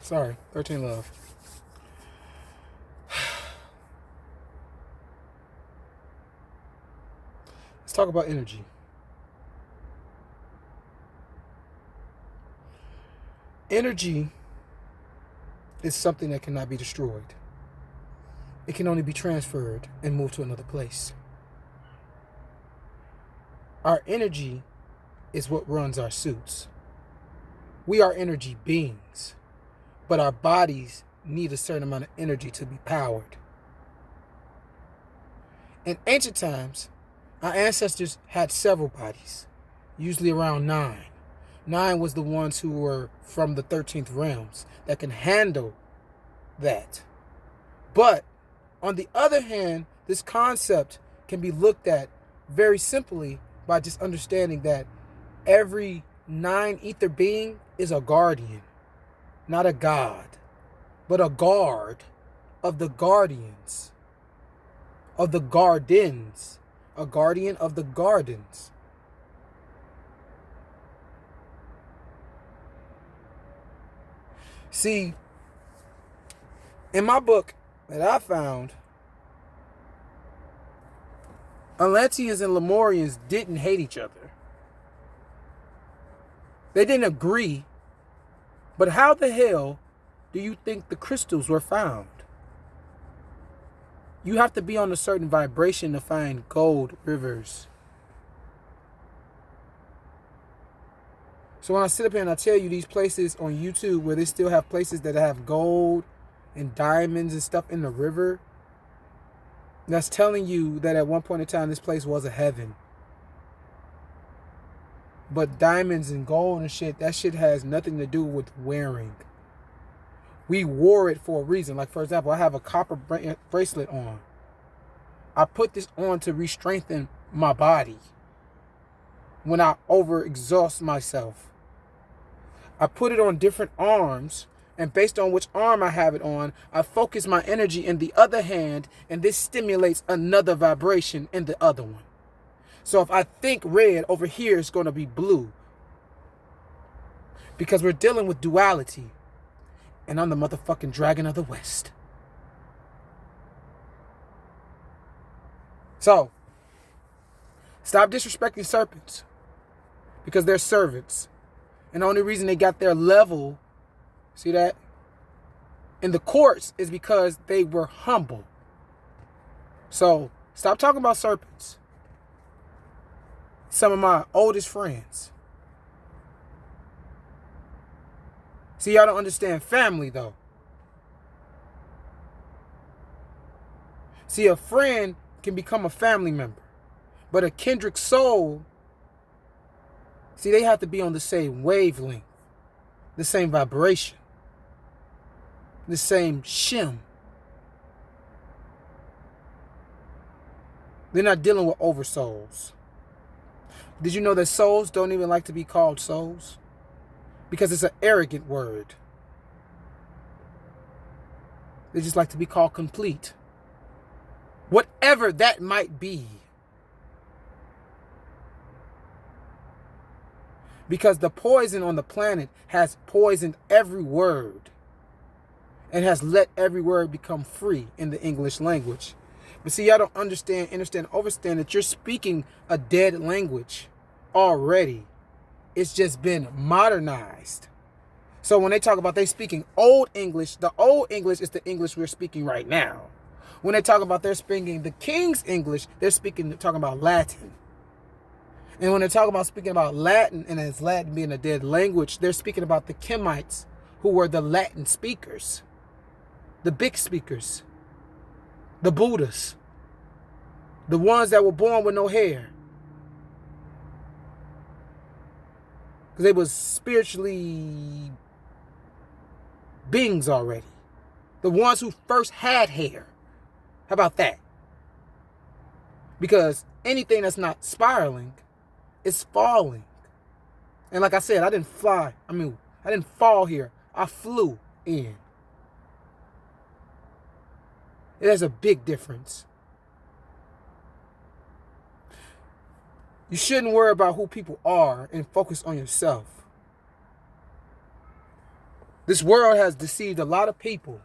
Sorry, 13 Love. Let's talk about energy. Energy is something that cannot be destroyed. It can only be transferred and moved to another place. Our energy is what runs our suits. We are energy beings, but our bodies need a certain amount of energy to be powered. In ancient times, our ancestors had several bodies, usually around 9. 9 was the ones who were from the 13th realms that can handle that. But on the other hand, this concept can be looked at very simply by just understanding that every 9 ether being is a guardian, not a god, but a guard of the guardians, of the gardens, a guardian of the gardens. See, in my book that I found, Atlanteans and Lemurians didn't hate each other. They didn't agree. But how the hell do you think the crystals were found? You have to be on a certain vibration to find gold rivers. So when I sit up here and I tell you these places on YouTube where they still have places that have gold and diamonds and stuff in the river, that's telling you that at one point in time this place was a heaven. But diamonds and gold and shit, that shit has nothing to do with wearing. We wore it for a reason. Like, for example, I have a copper bracelet on. I put this on to re-strengthen my body when I overexhaust myself. I put it on different arms, and based on which arm I have it on, I focus my energy in the other hand, and this stimulates another vibration in the other one. So if I think red, over here it's going to be blue. Because we're dealing with duality. And I'm the motherfucking dragon of the West. So, stop disrespecting serpents. Because they're servants. And the only reason they got their level, see that, in the courts is because they were humble. So, stop talking about serpents. Some of my oldest friends. See, y'all don't understand family, though. See, a friend can become a family member. But a kindred soul, see, they have to be on the same wavelength. The same vibration. The same shim. They're not dealing with oversouls. Did you know that souls don't even like to be called souls? Because it's an arrogant word. They just like to be called complete. Whatever that might be. Because the poison on the planet has poisoned every word. And has let every word become free in the English language. But see, y'all don't understand, overstand that you're speaking a dead language already. It's just been modernized. So when they talk about they speaking old English, the old English is the English we're speaking right now. When they talk about they're speaking the King's English, they're talking about Latin. And when they're talking about speaking about Latin, and as Latin being a dead language, they're speaking about the Kemites, who were the Latin speakers, the big speakers, the Buddhas, the ones that were born with no hair. Because they was spiritually beings already. The ones who first had hair. How about that? Because anything that's not spiraling is falling. And like I said, I didn't fly. I didn't fall here. I flew in. There's a big difference. You shouldn't worry about who people are and focus on yourself. This world has deceived a lot of people,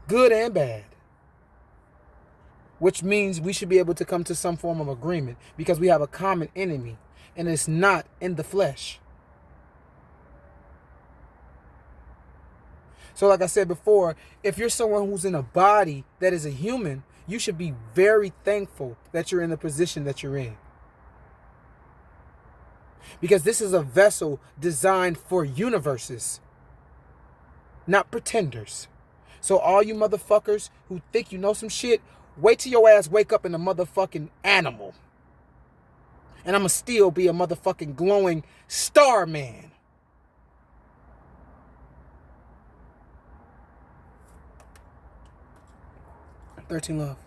good and bad, which means we should be able to come to some form of agreement because we have a common enemy, and it's not in the flesh. So like I said before, if you're someone who's in a body that is a human, you should be very thankful that you're in the position that you're in. Because this is a vessel designed for universes, not pretenders. So all you motherfuckers who think you know some shit, wait till your ass wake up in a motherfucking animal. And I'ma still be a motherfucking glowing star man. 13 love.